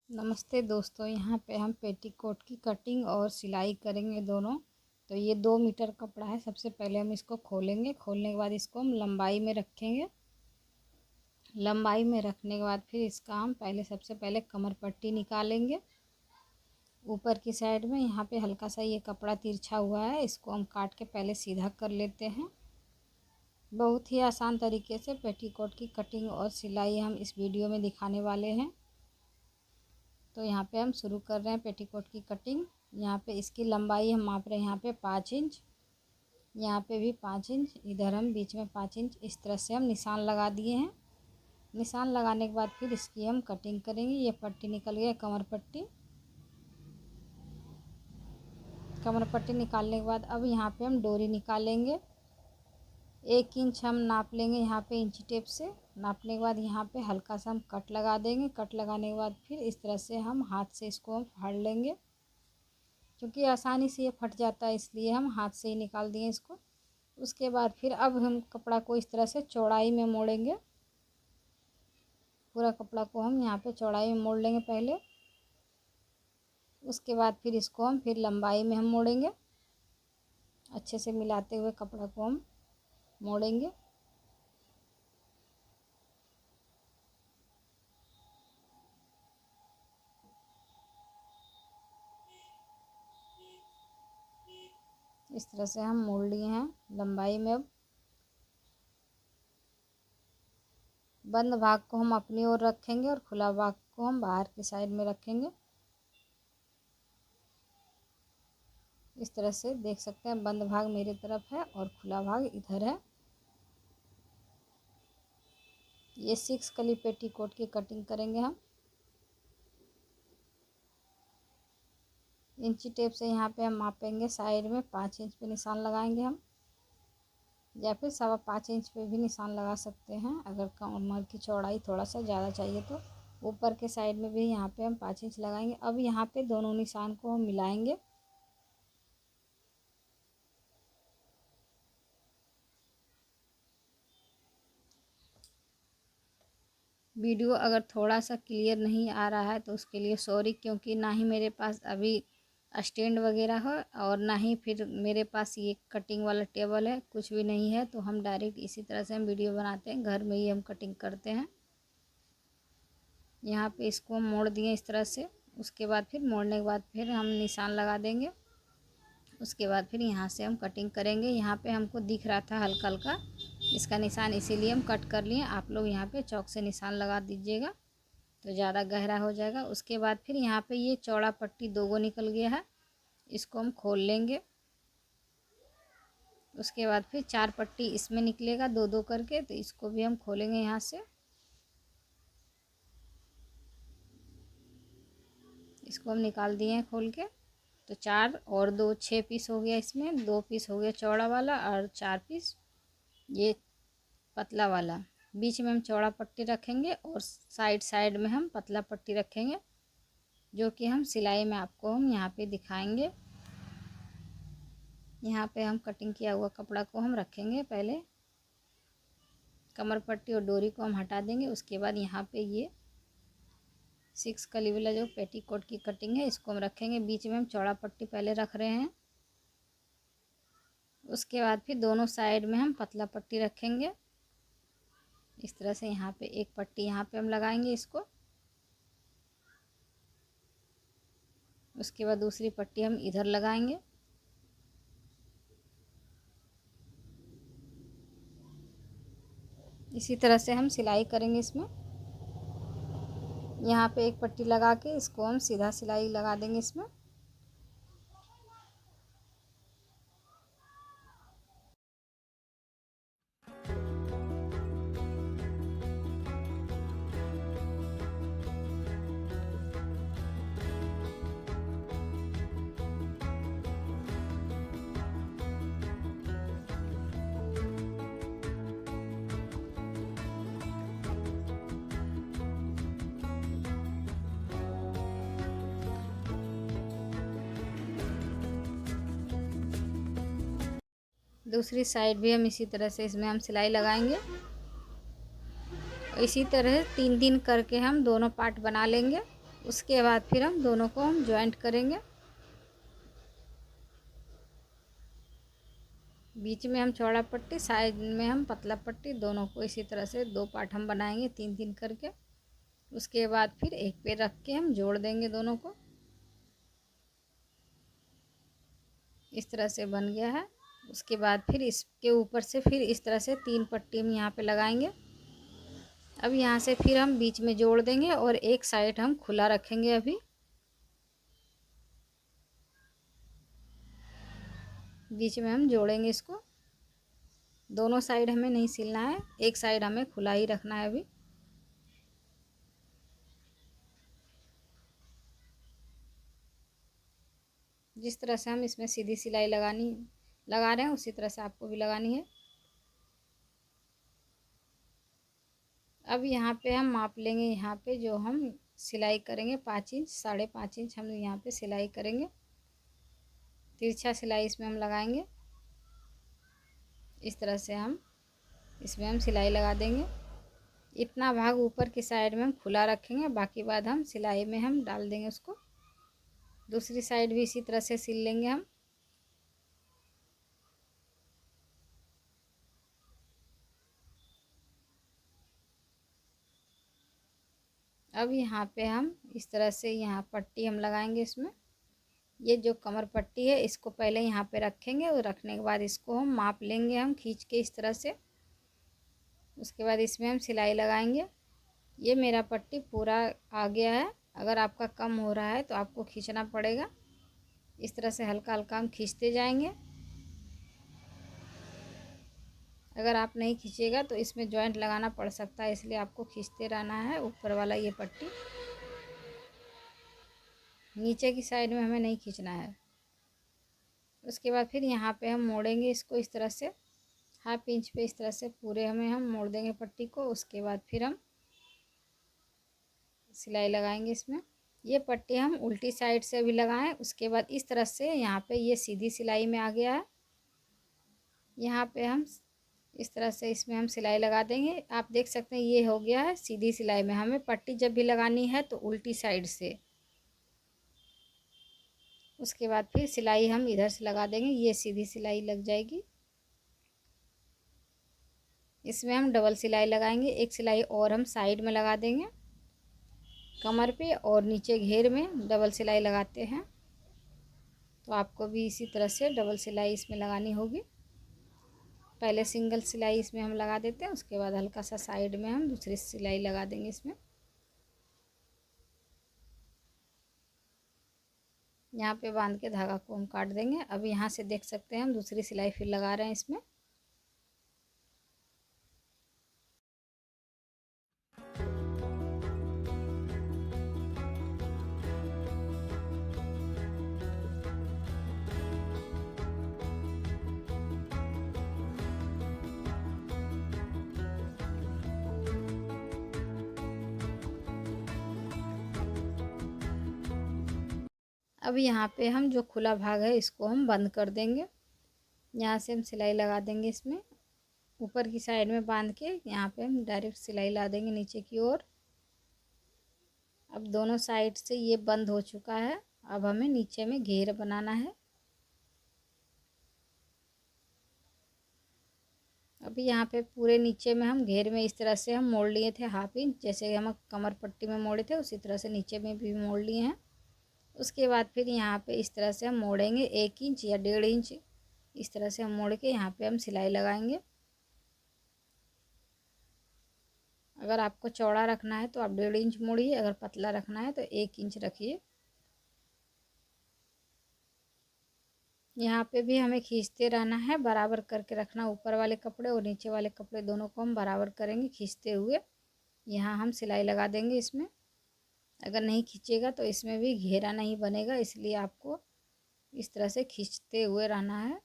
नमस्ते दोस्तों, यहाँ पे हम पेटीकोट की कटिंग और सिलाई करेंगे दोनों। तो ये 2 मीटर कपड़ा है। सबसे पहले हम इसको खोलेंगे। खोलने के बाद इसको हम लंबाई में रखेंगे। लंबाई में रखने के बाद फिर इसका हम सबसे पहले कमर पट्टी निकालेंगे। ऊपर की साइड में यहाँ पे हल्का सा ये कपड़ा तिरछा हुआ है, इसको हम काट के पहले सीधा कर लेते हैं। बहुत ही आसान तरीके से पेटीकोट की कटिंग और सिलाई हम इस वीडियो में दिखाने वाले हैं। तो यहाँ पे हम शुरू कर रहे हैं पेटीकोट की कटिंग। यहाँ पे इसकी लंबाई हम माप रहे हैं, यहाँ पे 5 इंच, यहाँ पे भी 5 इंच, इधर हम बीच में 5 इंच, इस तरह से हम निशान लगा दिए हैं। निशान लगाने के बाद फिर इसकी हम कटिंग करेंगे। ये पट्टी निकल गया, कमर पट्टी। कमर पट्टी निकालने के बाद अब यहाँ पे हम डोरी निकालेंगे। 1 इंच हम नाप लेंगे यहाँ पे इंची टेप से। नापने के बाद यहाँ पे हल्का सा हम कट लगा देंगे। कट लगाने के बाद फिर इस तरह से हम हाथ से इसको हम फाड़ लेंगे, क्योंकि आसानी से ये फट जाता है, इसलिए हम हाथ से ही निकाल दिए इसको। उसके बाद फिर अब हम कपड़ा को इस तरह से चौड़ाई में मोड़ेंगे। पूरा कपड़ा को हम यहाँ पे चौड़ाई में मोड़ लेंगे पहले। उसके बाद फिर इसको हम फिर लंबाई में हम मोड़ेंगे। अच्छे से मिलाते हुए कपड़ा को हम मोड़ेंगे। इस तरह से हम मोड़ लिए हैं लंबाई में। अब बंद भाग को हम अपनी ओर रखेंगे और खुला भाग को हम बाहर की साइड में रखेंगे। इस तरह से देख सकते हैं, बंद भाग मेरी तरफ है और खुला भाग इधर है। ये 6 कली पेटीकोट की कटिंग करेंगे हम। इंची टेप से यहाँ पे हम मापेंगे। साइड में 5 इंच पे निशान लगाएंगे हम, या फिर 5.25 इंच पे भी निशान लगा सकते हैं अगर कमर की चौड़ाई थोड़ा सा ज़्यादा चाहिए तो। ऊपर के साइड में भी यहाँ पे हम 5 इंच लगाएंगे। अब यहाँ पे दोनों निशान को हम मिलाएंगे। वीडियो अगर थोड़ा सा क्लियर नहीं आ रहा है तो उसके लिए सॉरी, क्योंकि ना ही मेरे पास अभी स्टैंड वगैरह है और ना ही फिर मेरे पास ये कटिंग वाला टेबल है, कुछ भी नहीं है। तो हम डायरेक्ट इसी तरह से हम वीडियो बनाते हैं, घर में ही हम कटिंग करते हैं। यहाँ पे इसको हम मोड़ दिए इस तरह से। उसके बाद फिर मोड़ने के बाद फिर हम निशान लगा देंगे। उसके बाद फिर यहाँ से हम कटिंग करेंगे। यहाँ पे हमको दिख रहा था हल्का हल्का इसका निशान, इसीलिए हम कट कर लिए। आप लोग यहाँ पे चौक से निशान लगा दीजिएगा तो ज़्यादा गहरा हो जाएगा। उसके बाद फिर यहाँ पे ये चौड़ा पट्टी 2 गो निकल गया है, इसको हम खोल लेंगे। उसके बाद फिर 4 पट्टी इसमें निकलेगा 2-2 करके, तो इसको भी हम खोलेंगे यहाँ से। इसको हम निकाल दिए हैं खोल के। तो 4 और 2 6 पीस हो गया, इसमें 2 पीस हो गया चौड़ा वाला और 4 पीस ये पतला वाला। बीच में हम चौड़ा पट्टी रखेंगे और साइड साइड में हम पतला पट्टी रखेंगे, जो कि हम सिलाई में आपको हम यहाँ पे दिखाएंगे। यहाँ पे हम कटिंग किया हुआ कपड़ा को हम रखेंगे। पहले कमर पट्टी और डोरी को हम हटा देंगे। उसके बाद यहाँ पे ये 6 कली वाला जो पेटीकोट की कटिंग है इसको हम रखेंगे। बीच में हम चौड़ा पट्टी पहले रख रहे हैं। उसके बाद फिर दोनों साइड में हम पतला पट्टी रखेंगे। इस तरह से यहाँ पे एक पट्टी यहाँ पे हम लगाएंगे इसको। उसके बाद दूसरी पट्टी हम इधर लगाएंगे। इसी तरह से हम सिलाई करेंगे इसमें। यहाँ पे एक पट्टी लगा के इसको हम सीधा सिलाई लगा देंगे इसमें। दूसरी साइड भी हम इसी तरह से इसमें हम सिलाई लगाएंगे। इसी तरह 3-3 करके हम दोनों पार्ट बना लेंगे। उसके बाद फिर हम दोनों को हम जॉइंट करेंगे। बीच में हम चौड़ा पट्टी, साइड में हम पतला पट्टी, दोनों को इसी तरह से 2 पार्ट हम बनाएंगे 3-3 करके। उसके बाद फिर एक पे रख के हम जोड़ देंगे दोनों को। इस तरह से बन गया है। उसके बाद फिर इसके ऊपर से फिर इस तरह से 3 पट्टी हम यहाँ पे लगाएंगे। अब यहाँ से फिर हम बीच में जोड़ देंगे और एक साइड हम खुला रखेंगे। अभी बीच में हम जोड़ेंगे इसको। दोनों साइड हमें नहीं सिलना है, एक साइड हमें खुला ही रखना है। अभी जिस तरह से हम इसमें सीधी सिलाई लगा रहे हैं उसी तरह से आपको भी लगानी है। अब यहाँ पे हम माप लेंगे, यहाँ पे जो हम सिलाई करेंगे 5 इंच, 5.5 इंच हम यहाँ पे सिलाई करेंगे। तिरछा सिलाई इसमें हम लगाएंगे। इस तरह से हम इसमें सिलाई लगा देंगे। इतना भाग ऊपर की साइड में हम खुला रखेंगे, बाकी बाद हम सिलाई में हम डाल देंगे उसको। दूसरी साइड भी इसी तरह से सिल लेंगे हम। अब यहाँ पे हम इस तरह से यहाँ पट्टी हम लगाएंगे इसमें। ये जो कमर पट्टी है इसको पहले यहाँ पे रखेंगे और रखने के बाद इसको हम माप लेंगे, हम खींच के इस तरह से। उसके बाद इसमें हम सिलाई लगाएंगे। ये मेरा पट्टी पूरा आ गया है। अगर आपका कम हो रहा है तो आपको खींचना पड़ेगा। इस तरह से हल्का हल्का हम खींचते जाएंगे। अगर आप नहीं खींचेगा तो इसमें जॉइंट लगाना पड़ सकता है, इसलिए आपको खींचते रहना है ऊपर वाला ये पट्टी। नीचे की साइड में हमें नहीं खींचना है। उसके बाद फिर यहाँ पे हम मोड़ेंगे इसको इस तरह से, 1/2 इंच पे इस तरह से पूरे हम मोड़ देंगे पट्टी को। उसके बाद फिर हम सिलाई लगाएंगे इसमें। ये पट्टी हम उल्टी साइड से भी लगाएं। उसके बाद इस तरह से यहाँ पे ये सीधी सिलाई में आ गया है। यहाँ पे हम इस तरह से इसमें हम सिलाई लगा देंगे। आप देख सकते हैं ये हो गया है सीधी सिलाई में। हमें पट्टी जब भी लगानी है तो उल्टी साइड से। उसके बाद फिर सिलाई हम इधर से लगा देंगे, ये सीधी सिलाई लग जाएगी। इसमें हम डबल सिलाई लगाएंगे, एक सिलाई और हम साइड में लगा देंगे कमर पे, और नीचे घेर में डबल सिलाई लगाते हैं। तो आपको भी इसी तरह से डबल सिलाई इसमें लगानी होगी। पहले सिंगल सिलाई इसमें हम लगा देते हैं, उसके बाद हल्का सा साइड में हम दूसरी सिलाई लगा देंगे इसमें। यहाँ पे बांध के धागा को हम काट देंगे। अब यहाँ से देख सकते हैं हम दूसरी सिलाई फिर लगा रहे हैं इसमें। अब यहाँ पे हम जो खुला भाग है इसको हम बंद कर देंगे। यहाँ से हम सिलाई लगा देंगे इसमें, ऊपर की साइड में बांध के यहाँ पे हम डायरेक्ट सिलाई ला देंगे नीचे की ओर। अब दोनों साइड से ये बंद हो चुका है। अब हमें नीचे में घेर बनाना है। अभी यहाँ पे पूरे नीचे में हम घेर में इस तरह से हम मोड़ लिए थे 1/2 इंच, जैसे हम कमर पट्टी में मोड़े थे उसी तरह से नीचे में भी मोड़ लिए हैं। उसके बाद फिर यहाँ पे इस तरह से हम मोड़ेंगे 1 इंच या 1.5 इंच। इस तरह से हम मोड़ के यहाँ पे हम सिलाई लगाएंगे। अगर आपको चौड़ा रखना है तो आप 1.5 इंच मोड़िए, अगर पतला रखना है तो 1 इंच रखिए। यहाँ पे भी हमें खींचते रहना है, बराबर करके रखना। ऊपर वाले कपड़े और नीचे वाले कपड़े दोनों को हम बराबर करेंगे खींचते हुए। यहाँ हम सिलाई लगा देंगे इसमें। अगर नहीं खींचेगा तो इसमें भी घेरा नहीं बनेगा, इसलिए आपको इस तरह से खींचते हुए रहना है।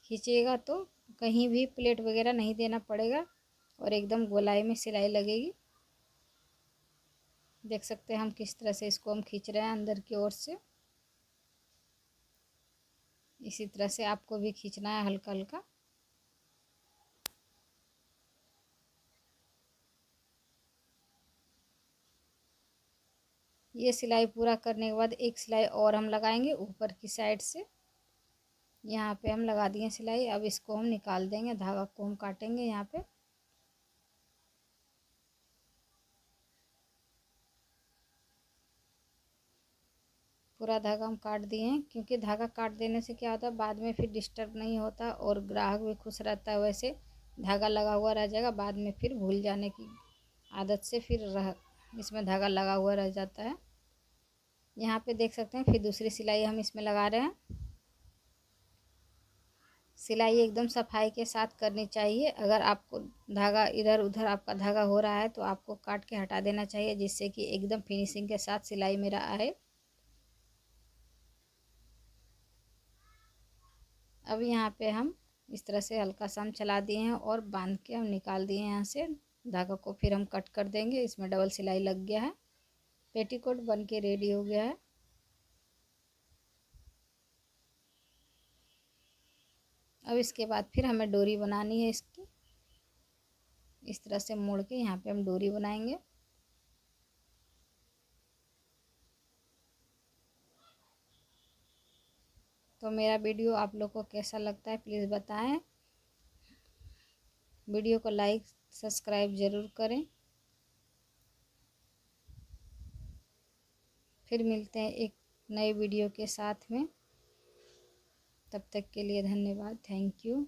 खींचिएगा तो कहीं भी प्लेट वगैरह नहीं देना पड़ेगा और एकदम गोलाई में सिलाई लगेगी। देख सकते हैं हम किस तरह से इसको हम खींच रहे हैं अंदर की ओर से। इसी तरह से आपको भी खींचना है हल्का हल्का। ये सिलाई पूरा करने के बाद एक सिलाई और हम लगाएंगे ऊपर की साइड से। यहाँ पे हम लगा दिए सिलाई। अब इसको हम निकाल देंगे, धागा को हम काटेंगे यहाँ पे। पूरा धागा हम काट दिए हैं, क्योंकि धागा काट देने से क्या होता है बाद में फिर डिस्टर्ब नहीं होता और ग्राहक भी खुश रहता है। वैसे धागा लगा हुआ रह जाएगा, बाद में फिर भूल जाने की आदत से फिर इसमें धागा लगा हुआ रह जाता है। यहाँ पे देख सकते हैं, फिर दूसरी सिलाई हम इसमें लगा रहे हैं। सिलाई एकदम सफाई के साथ करनी चाहिए। अगर आपको धागा इधर उधर आपका धागा हो रहा है तो आपको काट के हटा देना चाहिए, जिससे कि एकदम फिनिशिंग के साथ सिलाई मेरा आए। अब यहाँ पे हम इस तरह से हल्का सा हम चला दिए हैं और बांध के हम निकाल दिए हैं यहाँ से। धागा को फिर हम कट कर देंगे। इसमें डबल सिलाई लग गया है। पेटीकोट बन के रेडी हो गया है। अब इसके बाद फिर हमें डोरी बनानी है इसकी। इस तरह से मोड़ के यहाँ पे हम डोरी बनाएंगे। तो मेरा वीडियो आप लोग को कैसा लगता है प्लीज़ बताएं। वीडियो को लाइक सब्सक्राइब ज़रूर करें। फिर मिलते हैं एक नए वीडियो के साथ में। तब तक के लिए धन्यवाद। Thank you.